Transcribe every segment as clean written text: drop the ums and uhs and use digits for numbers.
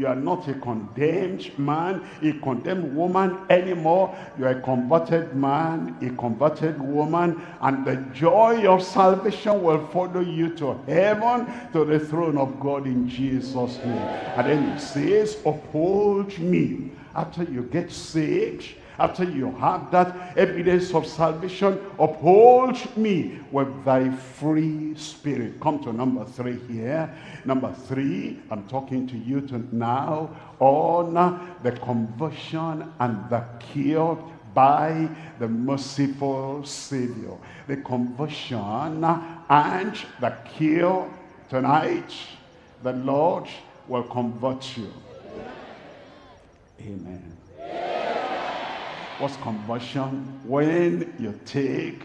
You are not a condemned man, a condemned woman anymore. You are a converted man, a converted woman, and the joy of salvation will follow you to heaven, to the throne of God in Jesus' name. And then it says, uphold me. After you get saved, after you have that evidence of salvation, uphold me with thy free spirit. Come to number 3 here. Number 3, I'm talking to you now on the conversion and the cure by the merciful Savior. The conversion and the cure. Tonight, the Lord will convert you. Amen. What's conversion? When you take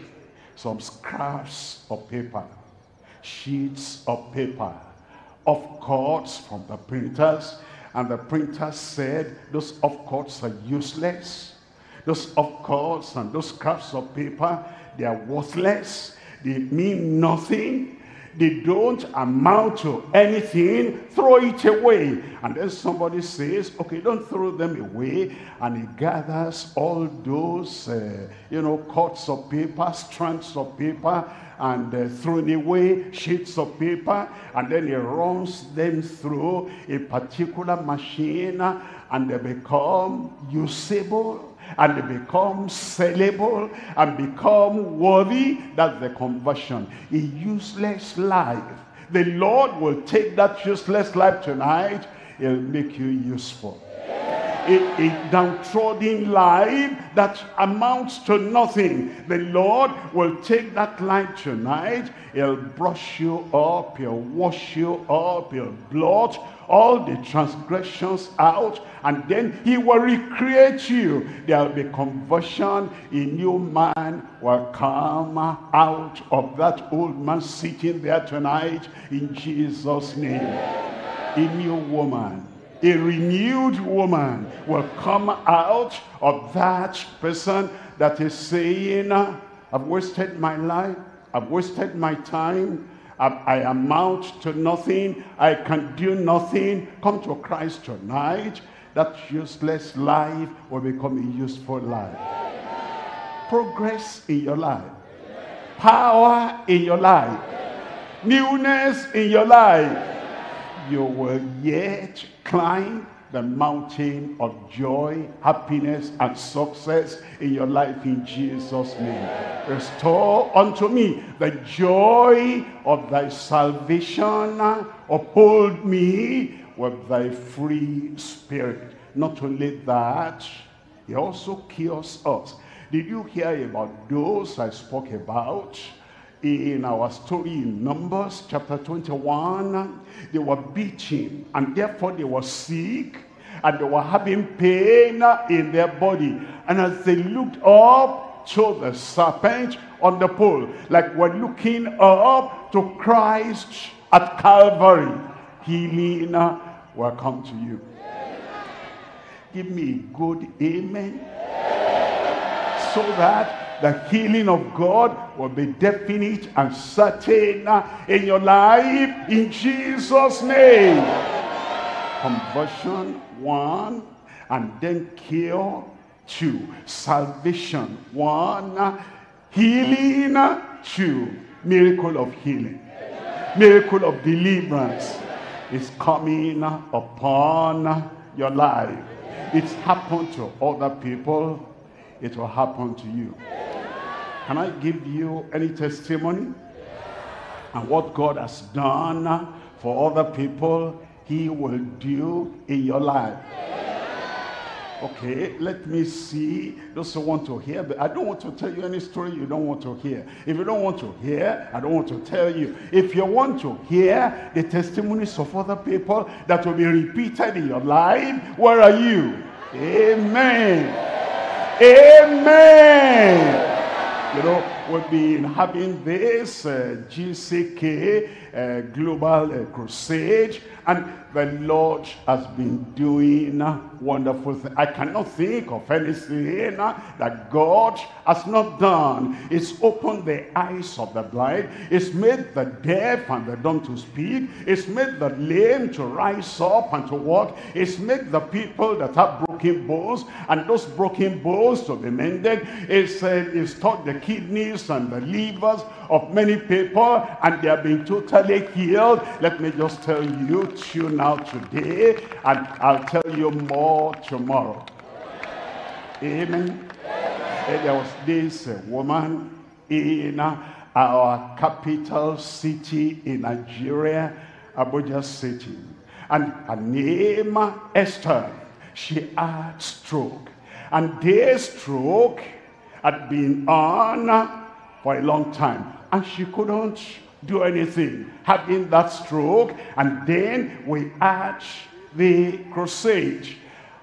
some scraps of paper, sheets of paper, off cuts from the printers, and the printer said those off cuts are useless. Those off cuts and those scraps of paper, they are worthless. They mean nothing. They don't amount to anything. Throw it away. And then somebody says, okay, don't throw them away. And he gathers all those, cuts of paper, strands of paper, and thrown away sheets of paper. And then he runs them through a particular machine, and they become usable, and they become sellable, and become worthy. That's the conversion. A useless life. The Lord will take that useless life tonight. He'll make you useful. A downtrodden life that amounts to nothing. The Lord will take that life tonight. He'll brush you up. He'll wash you up. He'll blot all the transgressions out, and then he will recreate you. There will be conversion. A new man will come out of that old man sitting there tonight in Jesus' name. A new woman, a renewed woman will come out of that person that is saying, I've wasted my life, I've wasted my time, I amount to nothing, I can do nothing. Come to Christ tonight. That useless life will become a useful life. Progress in your life. Power in your life. Newness in your life. You will yet climb the mountain of joy, happiness, and success in your life in Jesus' name. Restore unto me the joy of thy salvation. Uphold me with thy free spirit. Not only that, he also cures us. Did you hear about those I spoke about in our story in Numbers chapter 21? They were beaten, and therefore they were sick, and they were having pain in their body. And as they looked up to the serpent on the pole, like we're looking up to Christ at Calvary, healing will come to you. Give me a good amen, so that the healing of God will be definite and certain in your life in Jesus' name. Conversion, 1, and then cure, 2. Salvation, 1. Healing, 2. Miracle of healing. Miracle of deliverance is coming upon your life. It's happened to other people. It will happen to you. Can I give you any testimony? And what God has done for other people, he will do in your life. Okay, let me see those who want to hear, but I don't want to tell you any story you don't want to hear. If you don't want to hear, I don't want to tell you. If you want to hear the testimonies of other people that will be repeated in your life, where are you? Amen. Amen. You know, We've been having this GCK global crusade, and the Lord has been doing wonderful things. I cannot think of anything that God has not done. It's opened the eyes of the blind. It's made the deaf and the dumb to speak. It's made the lame to rise up and to walk. It's made the people that have broken bones and those broken bones to be mended. It's taught the kidneys and the livers of many people, and they have been totally healed. Let me just tell you, tune out today, and I'll tell you more tomorrow. Amen. There was this woman in our capital city in Nigeria, Abuja City, and her name Esther. She had stroke, and this stroke had been on for a long time, and she couldn't do anything, having that stroke. And then we had the crusade,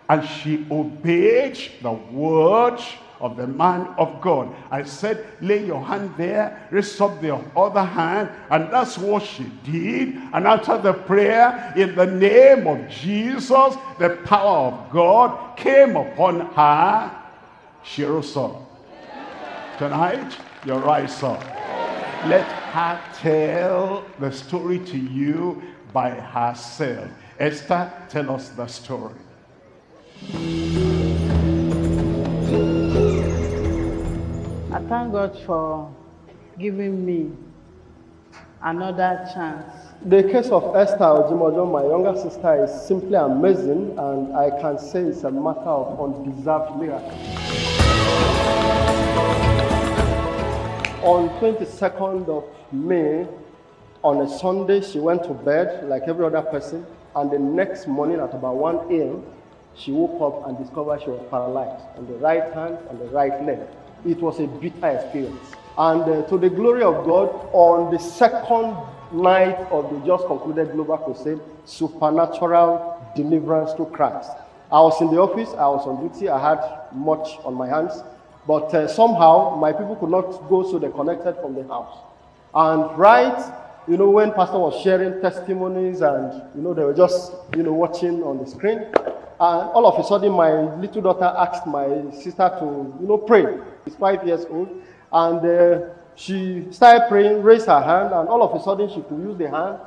and she obeyed the word of the man of God. I said, lay your hand there, raise up the other hand, and that's what she did. And after the prayer, in the name of Jesus, the power of God came upon her. She rose up. Tonight, you rise up. Let her tell the story to you by herself. Esther, tell us the story. I thank God for giving me another chance. The case of Esther Ojimojo, my younger sister, is simply amazing, and I can say it's a matter of undeserved miracle. On 22nd of May, on a Sunday, she went to bed like every other person, and the next morning at about 1 a.m., she woke up and discovered she was paralyzed on the right hand and the right leg. It was a bitter experience. And to the glory of God, on the second night of the just concluded Global Crusade, supernatural deliverance through Christ. I was in the office, I was on duty, I had much on my hands, but somehow my people could not go, so they connected from the house. And when Pastor was sharing testimonies, and they were just watching on the screen, and all of a sudden my little daughter asked my sister to pray. She's 5 years old, and she started praying, raised her hand, and all of a sudden she could use the hand.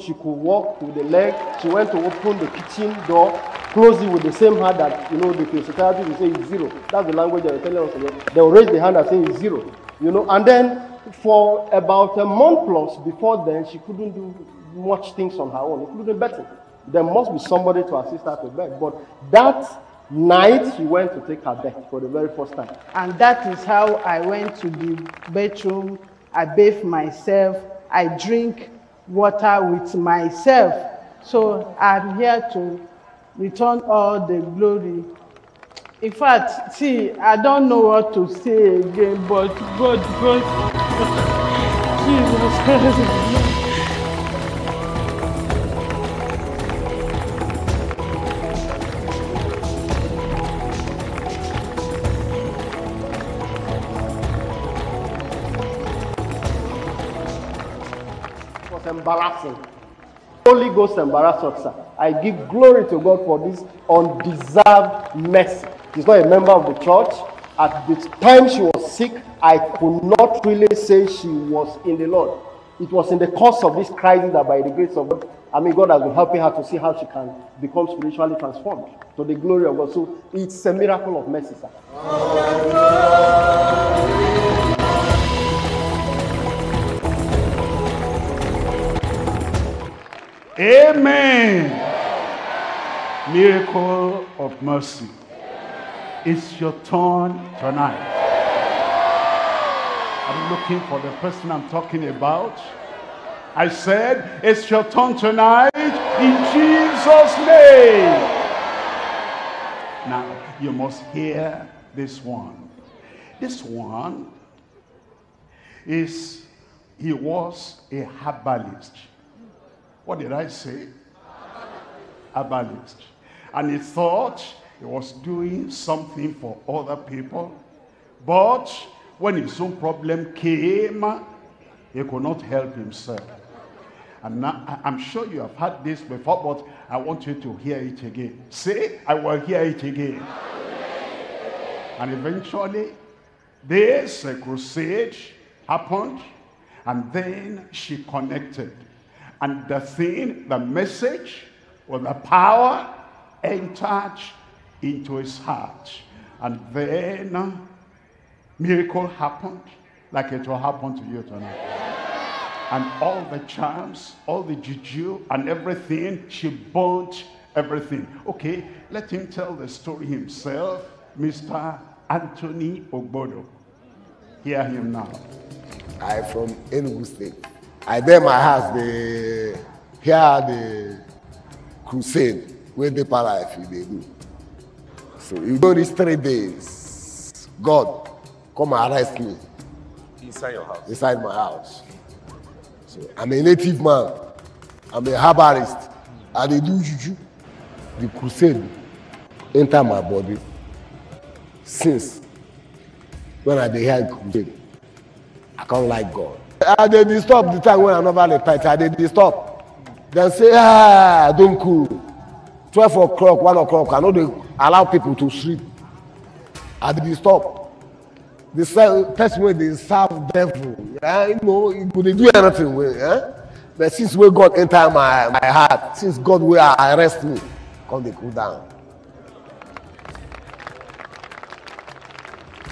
She could walk with the leg. She went to open the kitchen door, close it with the same hand that the physiotherapy will say is zero. That's the language they were telling us. They will raise the hand and say it's zero. And then for about a month plus before then, she couldn't do much things on her own, including betting. There must be somebody to assist her to bet. But that night, she went to take her bet for the very first time. And that is how I went to the bedroom. I bathe myself. I drink water with myself. So I'm here to return all the glory. In fact, see, I don't know what to say again, but God, Jesus Christ. Embarrassing. Holy Ghost embarrassed us, sir. I give glory to God for this undeserved mercy. She's not a member of the church. At the time she was sick, I could not really say she was in the Lord. It was in the course of this crisis that by the grace of God, God has been helping her to see how she can become spiritually transformed to the glory of God. So it's a miracle of mercy, sir. Amen. Miracle of mercy. It's your turn tonight. I'm looking for the person I'm talking about. I said, it's your turn tonight in Jesus' name. Now, you must hear this one. This one he was a herbalist. What did I say? Herbalist. And he thought he was doing something for other people. But when his own problem came, he could not help himself. And now, I'm sure you have heard this before, but I want you to hear it again. Say, I will hear it again. And eventually, this crusade happened, and then she connected. And the message, or the power, entered into his heart. And then, miracle happened, like it will happen to you tonight. And all the charms, all the juju and everything, she burnt everything. Okay, let him tell the story himself, Mr. Anthony Ogbodo. Hear him now. I'm from Enugu State. I there my house, hear the crusade where the life they do. So you go these 3 days, God come and arrest me. Inside your house? Inside my house. So I'm a native man. I'm a herbalist. And they do juju. The crusade enter my body. Since when I hear crusade, I can't like God. And they disturb the time when I never repent. And they disturb. Then say, don't cool. 12 o'clock, 1 o'clock. I know they allow people to sleep. And they disturb. The person where they serve devil, you know, he couldn't do anything with, but since where God enter my heart, since God will arrest me, come they cool down.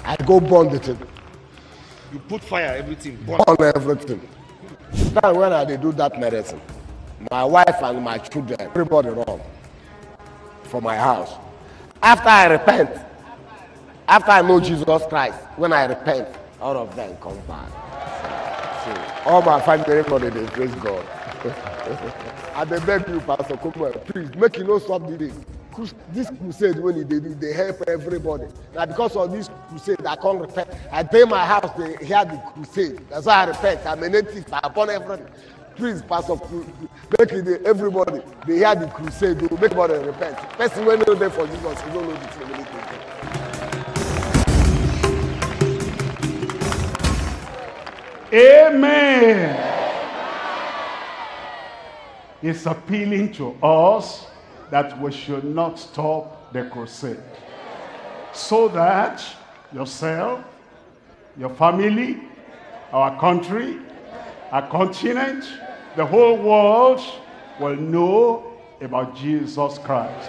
I go burn the thing. You put fire, everything, burn everything. Then when I do that medicine, my wife and my children, everybody run for my house. After I repent, after I know Jesus Christ, when I repent, all of them come back. So, all my family, everybody, they praise God. And they beg you, Pastor, come on, please, make you not stop this. This crusade, when they do, they help everybody. Now, because of this crusade, I can't repent. I pay my house, they hear the crusade. That's why I repent. I'm a native, upon everything. Please, Pastor, make it everybody, they hear the crusade, they make everybody repent. Person when they're there for Jesus, you don't know the thing. Amen. It's appealing to us that we should not stop the crusade, so that yourself, your family, our country, our continent, the whole world will know about Jesus Christ,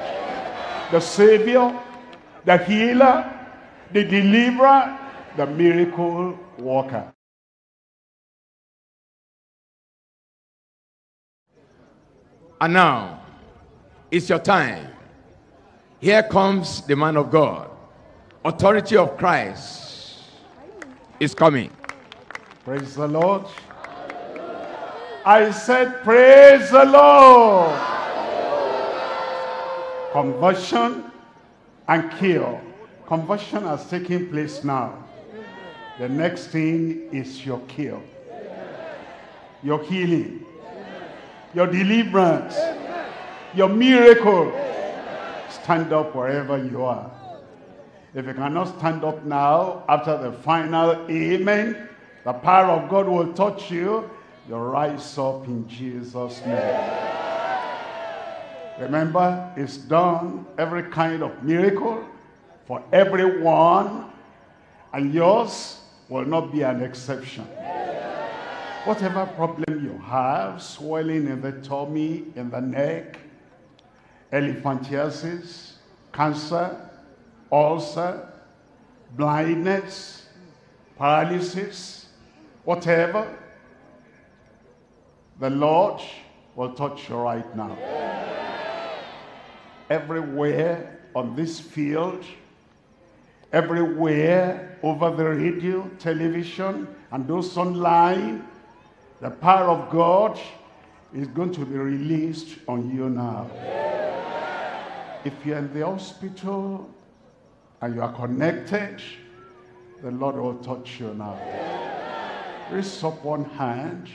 the Savior, the healer, the deliverer, the miracle worker. And now, it's your time. Here comes the man of God. Authority of Christ is coming. Praise the Lord. I said, praise the Lord. Conversion and cure. Conversion has taken place now. The next thing is your cure, your healing, your deliverance, your miracle. Stand up wherever you are. If you cannot stand up now, after the final amen, the power of God will touch you. You rise up in Jesus' name. Remember, it's done every kind of miracle for everyone, and yours will not be an exception. Whatever problem you have, swelling in the tummy, in the neck, elephantiasis, cancer, ulcer, blindness, paralysis, whatever, the Lord will touch you right now. Everywhere on this field, everywhere over the radio, television, and those online, the power of God is going to be released on you now. If you're in the hospital and you are connected, the Lord will touch you now. Raise up one hand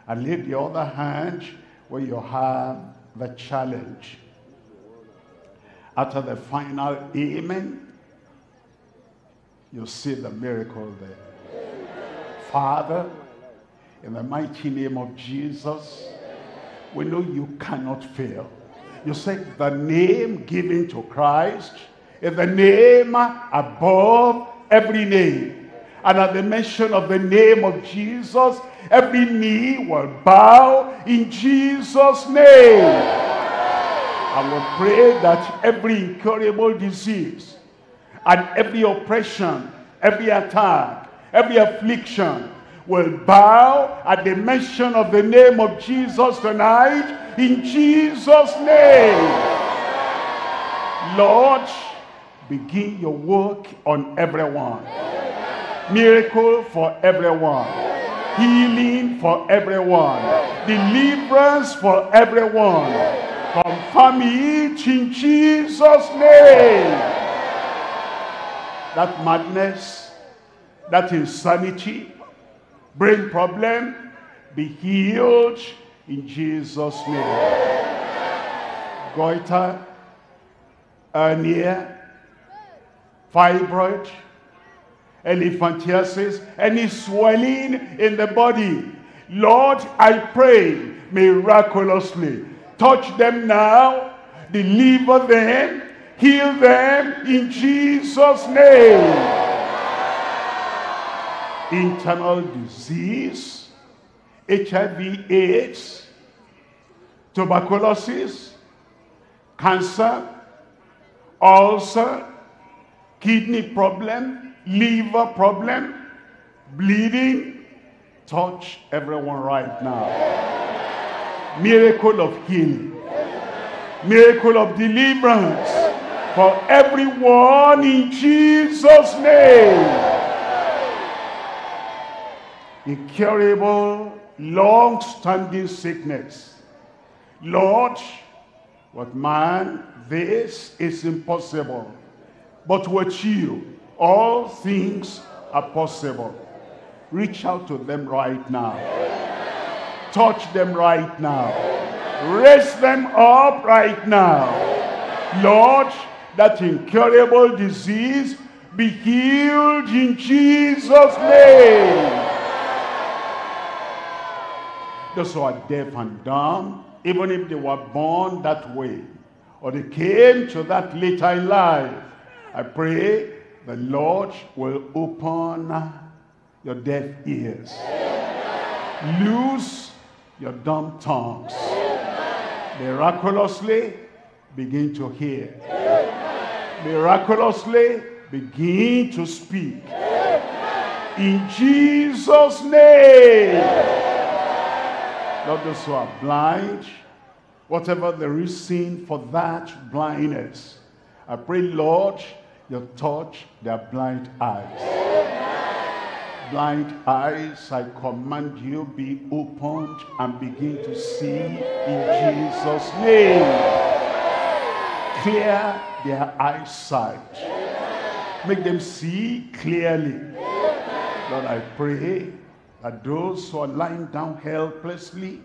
and lay the other hand where you have the challenge. After the final amen, you'll see the miracle there. Father, in the mighty name of Jesus, we know you cannot fail. You said the name given to Christ is the name above every name. And at the mention of the name of Jesus, every knee will bow in Jesus' name. I will pray that every incurable disease and every oppression, every attack, every affliction will bow at the mention of the name of Jesus tonight, in Jesus' name. Lord, begin your work on everyone. Miracle for everyone. Healing for everyone. Deliverance for everyone. Confirm it in Jesus' name. That madness, that insanity, brain problem, be healed in Jesus' name. Goiter, hernia, fibroid, elephantiasis, any swelling in the body, Lord, I pray miraculously touch them now, deliver them, heal them in Jesus' name. Internal disease, HIV, AIDS, tuberculosis, cancer, ulcer, kidney problem, liver problem, bleeding, touch everyone right now. Miracle of healing, miracle of deliverance for everyone in Jesus' name. Incurable, long-standing sickness. Lord, with man, this is impossible. But with you, all things are possible. Reach out to them right now. Touch them right now. Raise them up right now. Lord, that incurable disease be healed in Jesus' name. Those who are deaf and dumb, even if they were born that way, or they came to that later in life, I pray the Lord will open your deaf ears. Loose your dumb tongues. Miraculously begin to hear. Miraculously begin to speak. In Jesus' name. Lord, those who are blind, whatever the reason for that blindness, I pray, Lord, you touch their blind eyes. Blind eyes, I command you, be opened and begin to see in Jesus' name. Clear their eyesight. Make them see clearly. Lord, I pray that those who are lying down helplessly,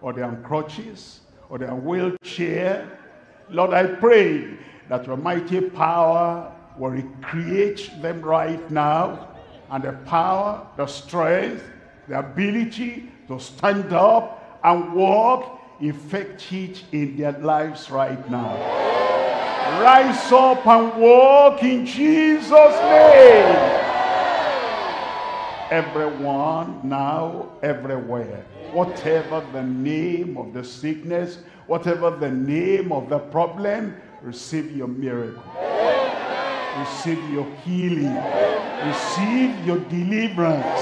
or they're on crutches, or they're in wheelchair, Lord, I pray that your mighty power will recreate them right now, and the power, the strength, the ability to stand up and walk, effect it in their lives right now. Rise up and walk in Jesus' name. Everyone now, everywhere, whatever the name of the sickness, whatever the name of the problem, receive your miracle. Receive your healing. Receive your deliverance.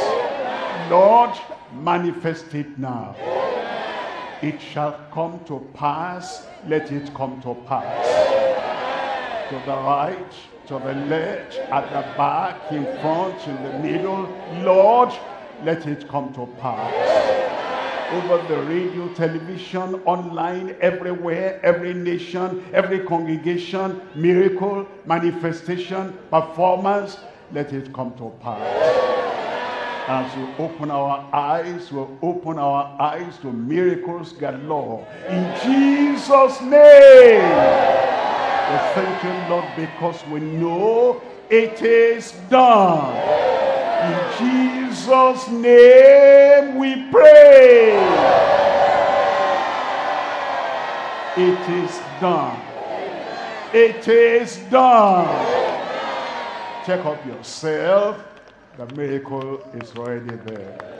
Lord, manifest it now. It shall come to pass. Let it come to pass. To the right, to the left, at the back, in front, in the middle. Lord, let it come to pass. Over the radio, television, online, everywhere, every nation, every congregation, miracle, manifestation, performance, let it come to pass. As we open our eyes, we'll open our eyes to miracles galore. In Jesus' name. We thank you, Lord, because we know it is done. In Jesus' name we pray. It is done. It is done. Check up yourself. The miracle is already there.